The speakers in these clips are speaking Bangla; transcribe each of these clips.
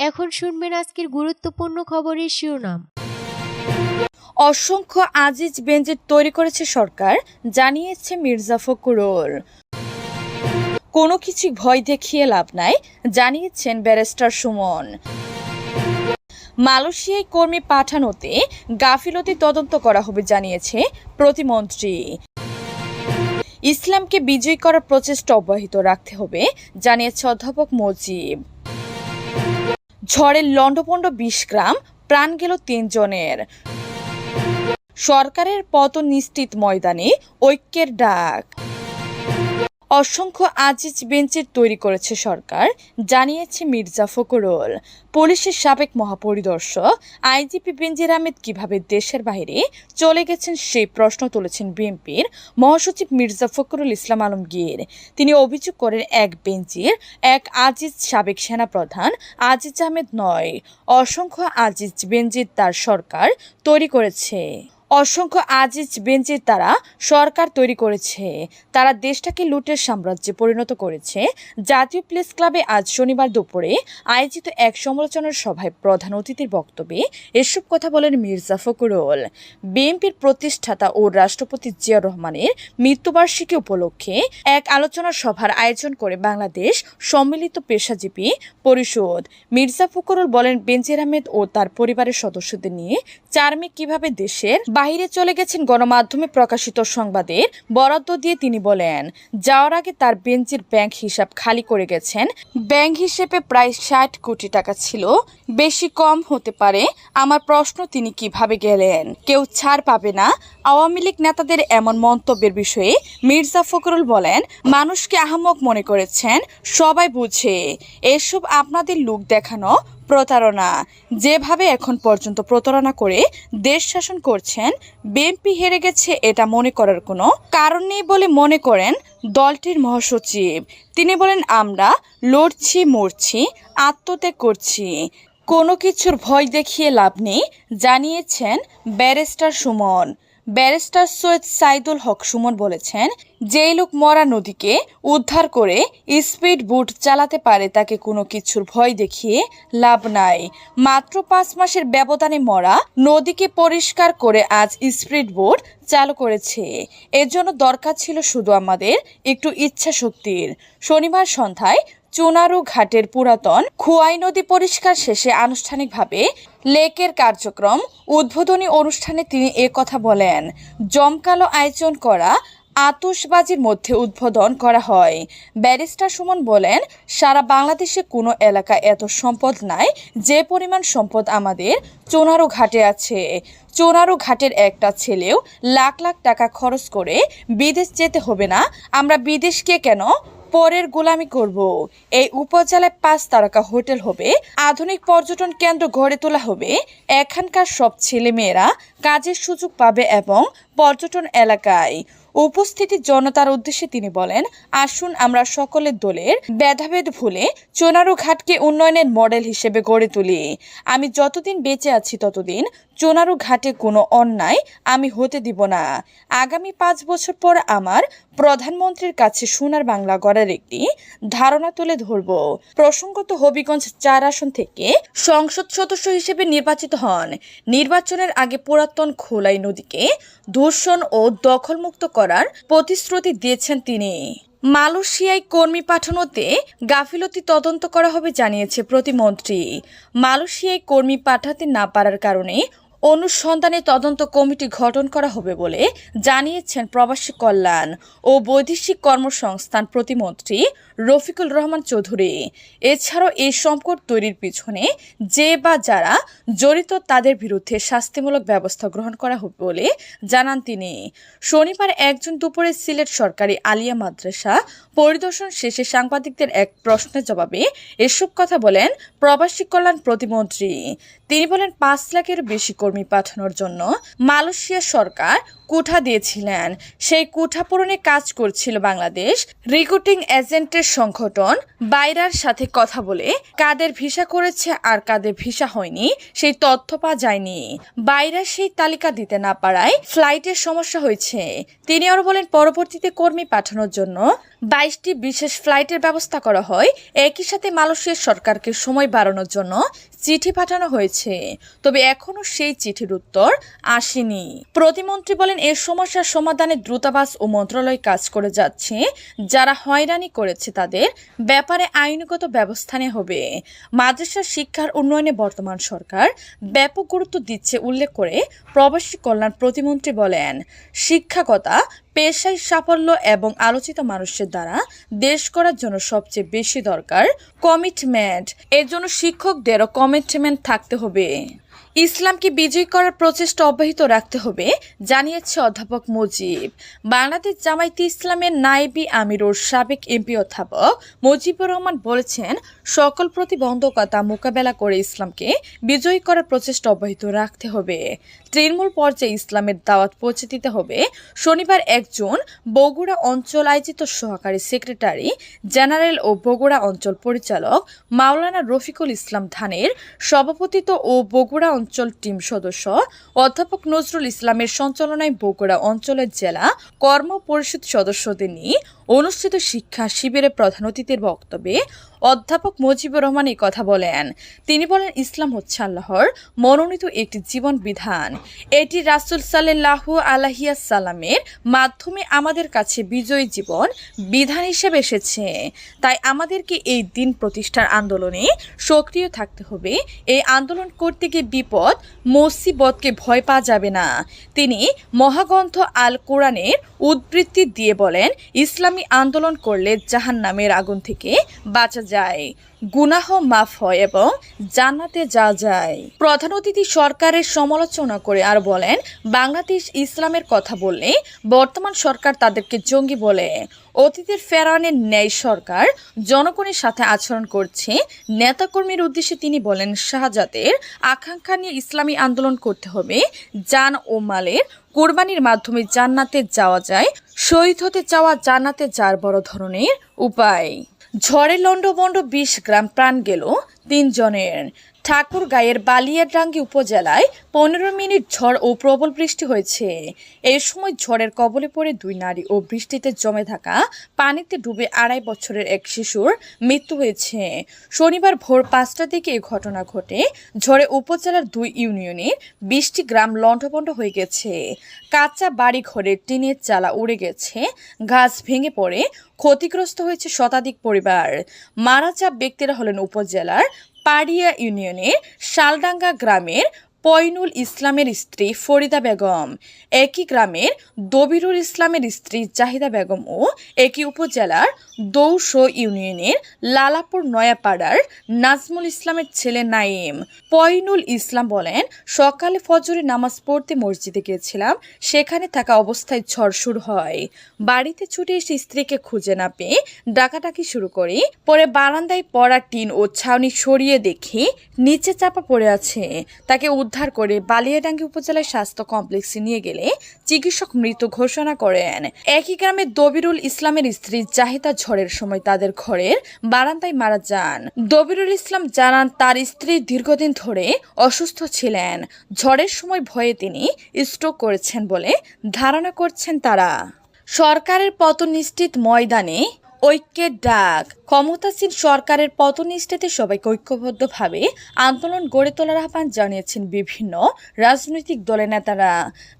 এখন শুনবেন আজকের গুরুত্বপূর্ণ খবরের শিরোনাম। অসংখ্য আজিজ বেঞ্জির তৈরি করেছে সরকার, জানিয়েছে মির্জা ফখরুল। কোনো কিছু ভয় দেখিয়ে লাভ নাই, জানিয়েছেন ব্যারিস্টার সুমন। মালয়েশিয়ায় কর্মী পাঠানোতে গাফিলতি তদন্ত করা হবে, জানিয়েছে প্রতিমন্ত্রী। ইসলামকে বিজয়ী করার প্রচেষ্টা অব্যাহত রাখতে হবে, জানিয়েছে অধ্যাপক মুজিব। ঝড়ের লণ্ডভণ্ড ২০ গ্রাম, প্রাণ গেল ৩ জনের। সরকারের পতন নিশ্চিত, ময়দানে ঐক্যের ডাক। অসংখ্য আজিজ বেঞ্চির তৈরি করেছে সরকার, জানিয়েছে মির্জা ফখরুল। পুলিশের সাবেক মহাপরিদর্শক আইজিপি বেনজির আহমেদ কিভাবে দেশের বাইরে চলে গেছেন সেই প্রশ্ন তুলেছেন বিএনপির মহাসচিব মির্জা ফখরুল ইসলাম আলমগীর। তিনি অভিযোগ করেন, এক বেঞ্জির এক আজিজ সাবেক সেনাপ্রধান আজিজ আহমেদ নয়, অসংখ্য আজিজ বেঞ্জির তার সরকার তৈরি করেছে। অসংখ্য আজিজ বেঞ্জির তারা সরকার তৈরি করেছে। তারা দেশটাকে লুটের সাম্রাজ্যে পরিণত করেছে। জাতীয় প্রেস ক্লাবে আজ শনিবার দুপুরে আয়োজিত এক সমালোচনার সভায় প্রধান অতিথির বক্তব্যে এসব কথা বলেন মির্জা ফখরুল। বিএনপির প্রতিষ্ঠাতা ও রাষ্ট্রপতি জিয়াউর রহমানের মৃত্যুবার্ষিকী উপলক্ষে এক আলোচনা সভার আয়োজন করে বাংলাদেশ সম্মিলিত পেশাজীবী পরিষদ। মির্জা ফখরুল বলেন, বেনজির আহমেদ ও তার পরিবারের সদস্যদের নিয়ে ৪ মে কিভাবে দেশের বাইরে চলে গেছেন গণমাধ্যমে প্রকাশিত সংবাদের বরাদ্দ দিয়ে তিনি বলেন, যাওয়ার আগে তার বেঞ্জির ব্যাংক হিসাব খালি করে গেছেন। ব্যাংক হিসেবে প্রায় ৬০ কোটি টাকা ছিল, বেশি কম হতে পারে। আমার প্রশ্ন, তিনি কিভাবে গেলেন? কেউ ছাড় পাবে না। আওয়ামী লীগ নেতাদের এমন মন্তব্যের বিষয়ে মির্জা ফখরুল বলেন, মানুষকে আহাম্মক মনে করেছেন, সবাই বুঝে। এসব আপনাদের লোক দেখানো প্রতারণা। যেভাবে এখন পর্যন্ত প্রতারণা করে দেশ শাসন করছেন, বিএনপি হেরে গেছে এটা মনে করার কোনো কারণ নেই বলে মনে করেন দলটির মহাসচিব। তিনি বলেন, আমরা লড়ছি, মরছি, আত্মত্যাগ করছি, কোনো কিছুর ভয় দেখিয়ে লাভ নেই, জানিয়েছেন ব্যারিস্টার সুমন। ব্যারিস্টার সৈয়দ সাইদুল হক সুমন বলেছেন, যেই লোক মরা নদীকে উদ্ধার করে স্পিড বোট চালাতে পারে তাকে কোনো কিছুর ভয় দেখিয়ে লাভ নাই। মাত্র ৫ মাসের ব্যবধানে মরা নদীকে পরিষ্কার করে আজ স্পিড বোট চালু করেছে। এর জন্য দরকার ছিল শুধু আমাদের একটু ইচ্ছা শক্তির। শনিবার সন্ধ্যায় চুনারু ঘাটের পুরাতন খোয়াই নদী পরিষ্কার শেষে আনুষ্ঠানিকভাবে লেকের কার্যক্রম উদ্বোধনী অনুষ্ঠানে তিনি কথা বলেন। জমকালো আয়োজন করা আতশবাজির মধ্যে উদ্বোধন করা হয়। ব্যারিস্টার সুমন বলেন, সারা বাংলাদেশে কোনো এলাকা এত সম্পদ নাই যে পরিমাণ সম্পদ আমাদের চুনারু ঘাটে আছে। চুনারু ঘাটের একটা ছেলেও লাখ লাখ টাকা খরচ করে বিদেশ যেতে হবে না। আমরা বিদেশকে কেন পরের গোলামি করব। এই উপজেলায় ৫ তারকা হোটেল হবে, আধুনিক পর্যটন কেন্দ্র গড়ে তোলা হবে। এখানকার সব ছেলেমেয়েরা কাজের সুযোগ পাবে এবং পর্যটন এলাকায় উপস্থিতি জনতার উদ্দেশ্যে তিনি বলেন, আসুন আমরা সকলের দলের ভেদাভেদ ভুলে চুনারু ঘাটকে উন্নয়নের মডেল হিসেবে গড়ে তুলি। আমি যতদিন বেঁচে আছি ততদিন চুনারু ঘাটে কোনো অন্যায় আমি হতে দিব না। আগামী ৫ বছর পর আমার প্রধানমন্ত্রীর কাছে সোনার বাংলা গড়ার একটি ধারণা তুলে ধরব। প্রসঙ্গত, হবিগঞ্জ ৪ আসন থেকে সংসদ সদস্য হিসেবে নির্বাচিত হন। নির্বাচনের আগে পুরাতন খোলাই নদীকে দূষণ ও দখলমুক্ত করার প্রতিশ্রুতি দিয়েছেন তিনি। মালয়েশিয়ায় কর্মী পাঠানোতে গাফিলতি তদন্ত করা হবে, জানিয়েছে প্রতিমন্ত্রী। মালয়েশিয়ায় কর্মী পাঠাতে না পারার কারণে অনুসন্ধানে তদন্ত কমিটি গঠন করা হবে বলে জানিয়েছেন প্রবাসী কল্যাণ ও বৈদেশিক কর্মসংস্থান প্রতিমন্ত্রী রফিকুল রহমান চৌধুরী। এছাড়াও এই সংকট তৈরির পিছনে যে বা যারা জড়িত তাদের বিরুদ্ধে শাস্তিমূলক ব্যবস্থা গ্রহণ করা হবে বলে জানান তিনি। শনিবার ১ জুন দুপুরে সিলেট সরকারি আলিয়া মাদ্রাসা পরিদর্শন শেষে সাংবাদিকদের এক প্রশ্নের জবাবে এসব কথা বলেন প্রবাসী কল্যাণ প্রতিমন্ত্রী। তিনি বলেন, ৫ লাখের বেশি কর্মী পাঠানোর জন্য মালয়েশিয়া সরকার কোঠা দিয়েছিলেন। সেই কোঠা পূরণে কাজ করছিল বাংলাদেশ রিক্রুটিং এজেন্টের সংগঠন বাইরার সাথে কথা বলে কাদের ভিসা করেছে আর কাদের ভিসা হয়নি সেই তথ্য পাওয়া যায়নি। বাইরা সেই তালিকা দিতে না পারায় ফ্লাইটের সমস্যা হয়েছে। তিনি আরো বলেন, পরবর্তীতে কর্মী পাঠানোর জন্য 22টি বিশেষ ফ্লাইটের ব্যবস্থা করা হয়। একই সাথে মালয়েশিয়ার সরকারকে সময় বাড়ানোর জন্য চিঠি পাঠানো হয়েছে, তবে এখনও সেই চিঠির উত্তর আসেনি। প্রতিমন্ত্রী বলেন, এ সমস্যার সমাধানে দূতাবাস ও মন্ত্রণালয় কাজ করে যাচ্ছে। যারা হয়রানি করেছে তাদের ব্যাপারে আইনগত ব্যবস্থা নেওয়া হবে। মাদ্রাসা শিক্ষার উন্নয়নে বর্তমান সরকার ব্যাপক গুরুত্ব দিচ্ছে উল্লেখ করে প্রবাসী কল্যাণ প্রতিমন্ত্রী বলেন, শিক্ষকতা পেশায় সাফল্য এবং আলোচিত মানুষের দ্বারা দেশ করার জন্য সবচেয়ে বেশি দরকার কমিটমেন্ট। এর জন্য শিক্ষকদেরও কমিটমেন্ট থাকতে হবে। ইসলামকে বিজয়ী করার প্রচেষ্টা অব্যাহত রাখতে হবে, জানিয়েছে অধ্যাপক মুজিব। বাংলাদেশ জামায়াতে ইসলামের নায়েবি আমির ও সাবেক এমপি অধ্যাপক মুজিবুর রহমান বলেছেন, সকল প্রতিবন্ধকতা মোকাবেলা করে ইসলামকে বিজয়ী করার প্রচেষ্টা অব্যাহত রাখতে হবে। তৃণমূল পর্যায়ে ইসলামের দাওয়াত পৌঁছে দিতে হবে। শনিবার 1 জুন বগুড়া অঞ্চল আয়োজিত সহকারী সেক্রেটারি জেনারেল ও বগুড়া অঞ্চল পরিচালক মাওলানা রফিকুল ইসলাম ধানের সভাপতিত্ব ও বগুড়া অঞ্চল টিম সদস্য অধ্যাপক নজরুল ইসলামের সঞ্চালনায় বগুড়া অঞ্চলের জেলা কর্ম পরিষদ সদস্যদের নিয়ে অনুষ্ঠিত শিক্ষা শিবিরে প্রধান অতিথির বক্তব্যে অধ্যাপক মুজিবুর রহমান এই কথা বলেন। তিনি বলেন, ইসলাম হচ্ছে আল্লাহর মনোনীত একটি জীবন বিধান। এটি রাসূল সাল্লাল্লাহু আলাইহি সাল্লামের মাধ্যমে আমাদের কাছে বিজয়ী জীবন বিধান হিসেবে এসেছে। তাই আমাদেরকে এই দিন প্রতিষ্ঠার আন্দোলনে সক্রিয় থাকতে হবে। এই আন্দোলন করতে গিয়ে বিপদ মুসিবতকে ভয় পাওয়া যাবে না। তিনি মহাগ্রন্থ আল কোরআনের উদ্ধৃতি দিয়ে বলেন, ইসলামী আন্দোলন করলে জাহান্নামের আগুন থেকে বাঁচা যায়, গুনাহ মাফ হয় এবং জান্নাতে যাওয়া যায়। প্রধান অতিথি সরকারের সমালোচনা করে আর বলেন, বাংলাদেশ ইসলামের কথা বললে বর্তমান সরকার তাদেরকে জঙ্গি বলে। অতীতের ফেরানের ন্যায় সরকার জনগণের সাথে আচরণ করছে। নেতাকর্মীর উদ্দেশ্যে তিনি বলেন, শাহজাতের আকাঙ্ক্ষা নিয়ে ইসলামী আন্দোলন করতে হবে। জান ও মালের কোরবানির মাধ্যমে জান্নাতে যাওয়া যায়। শহীদ হতে চাওয়া জান্নাতে যাওয়ার বড় ধরনের উপায়। ঝড়ে লন্ডভন্ড 20 গ্রাম প্রাণ গেল 3 জনের। ঠাকুরগাঁয়ের বালিয়াডাঙ্গি উপজেলায় 15 মিনিট ঝড় ও প্রবল বৃষ্টি হয়েছে। এই সময় ঝড়ের কবলে পড়ে 2 নারী ও বৃষ্টিতে জমে থাকা পানিতে ডুবে 2.5 বছরের এক শিশুর মৃত্যু হয়েছে। শনিবার ভোর 5টার দিকে এই ঘটনা ঘটে। ঝড়ে উপজেলার 2 ইউনিয়নের 20টি গ্রাম লন্ডভন্ড হয়ে গেছে। কাঁচা বাড়ি ঘরের টিনের চালা উড়ে গেছে। গাছ ভেঙে পড়ে ক্ষতিগ্রস্ত হয়েছে শতাধিক পরিবার। মারা যাওয়া ব্যক্তিরা হলেন উপজেলার পাড়িয়া ইউনিয়নের শালডাঙ্গা গ্রামের পয়নুল ইসলামের স্ত্রী ফরিদা বেগম, একই গ্রামের দবিরুল ইসলামের স্ত্রী জাহিদা বেগম ও একই উপজেলার দৌস ইউনিয়নের লালাপুর নয়াপাড়ার নাজমুল ইসলামের ছেলে নাইম। পয়নুল ইসলাম বলেন, সকালে ফজরের নামাজ পড়তে মসজিদে গিয়েছিলাম। সেখানে থাকা অবস্থায় ঝড় শুরু হয়। বাড়িতে ছুটে এসে স্ত্রীকে খুঁজে না পেয়ে ডাকাডাকি শুরু করি। পরে বারান্দায় পড়া টিন ও ছাউনি সরিয়ে দেখি নিচে চাপা পড়ে আছে। তাকে উদ্ধার করে বালিয়াডাঙ্গি উপজেলার স্বাস্থ্য কমপ্লেক্সে নিয়ে গেলে চিকিৎসক মৃত ঘোষণা করেন। একই গ্রামের দবিরুল ইসলামের স্ত্রী জাহিদা ঝড়ের সময় তাদের ঘরের বারান্দায় মারা যান। দবিরুল ইসলাম জানান, তার স্ত্রী দীর্ঘদিন ধরে অসুস্থ ছিলেন। ঝড়ের সময় ভয়ে তিনি স্ট্রোক করেছেন বলে ধারণা করছেন তারা। সরকারের পতন নিশ্চিত ময়দানে ঐক্যের ডাক। ক্ষমতাসীন সরকারের পতন নিশ্চিতে সবাইকে ঐক্যবদ্ধভাবে আন্দোলন গড়ে তোলার আহ্বান জানিয়েছেন বিভিন্ন রাজনৈতিক দলের নেতারা।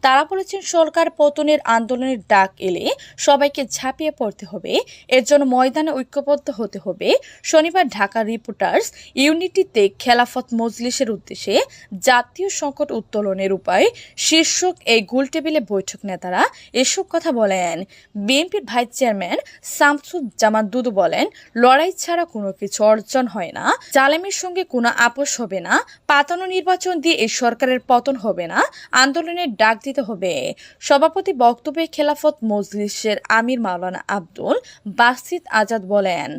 তারা বলেছেন, সরকার পতনের আন্দোলনের ডাক এলে সবাইকে ঝাঁপিয়ে পড়তে হবে। এর জন্য ময়দানে ঐক্যবদ্ধ হতে হবে। শনিবার ঢাকা রিপোর্টার্স ইউনিটিতে খেলাফত মজলিসের উদ্দেশ্যে জাতীয় সংকট উত্তোলনের উপায় শীর্ষক এই গোলটেবিলে বৈঠক নেতারা এসব কথা বলেন। বিএনপির ভাইস চেয়ারম্যান শামসুজ্জামান দুদু বলেন, লড়াই ছাড়া কোনো কিছু অর্জন হয় না। জালেমের সঙ্গে কোনো আপোষ হবে না। পাতানো নির্বাচন দিয়ে এই সরকারের পতন হবে না। আন্দোলনের ডাক দিতে হবে। সভাপতি বক্তব্যে খেলাফত মজলিসের আমির মাওলানা আব্দুল বাসিত আজাদ বলেন,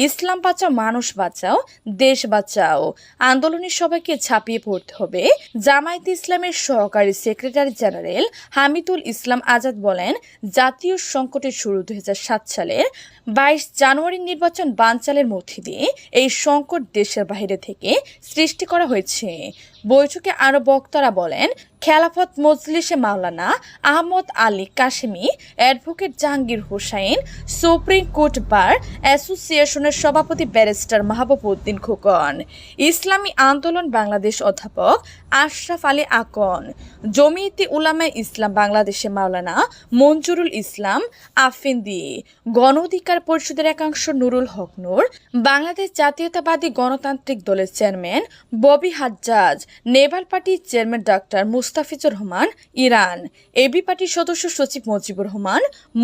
ইসলাম বাঁচাও, মানুষ বাঁচাও, দেশ বাঁচাও। আন্দোলনে সবাইকে ঝাঁপিয়ে পড়তে হবে। জামায়াতে ইসলামের সহকারী সেক্রেটারি জেনারেল হামিদুল ইসলাম আজাদ বলেন, জাতীয় সংকটের শুরু 2007 সালের 22 জানুয়ারির নির্বাচন বানচালের মধ্যে দিয়ে এই সংকট দেশের বাইরে থেকে সৃষ্টি করা হয়েছে। বৈঠকে আরো বক্তারা বলেন, খেলাফত মজলিসে Maulana Ahmad Ali Kashemi, advocate Jahangir Hossain, supreme court bar অ্যাসোসিয়েশনের সভাপতি ব্যারিস্টার মাহবুব উদ্দিন খোকন, ইসলামী আন্দোলন বাংলাদেশ অধ্যাপক আশরাফ আলী আকন, জমিয়তে উলামায়ে ইসলাম বাংলাদেশে মাওলানা মঞ্জুরুল ইসলাম আফিন্দি, গণ অধিকার পরিষদের একাংশ নুরুল হক নূর, বাংলাদেশ জাতীয়তাবাদী গণতান্ত্রিক দলের চেয়ারম্যান ববি হাজ্জাজ, নেভাল পার্টির চেয়ারম্যান ডাক্তার মুস্তাফিজুর রহমান ইরান, এবি পার্টির সদস্য সচিব মুজিবুর রহমান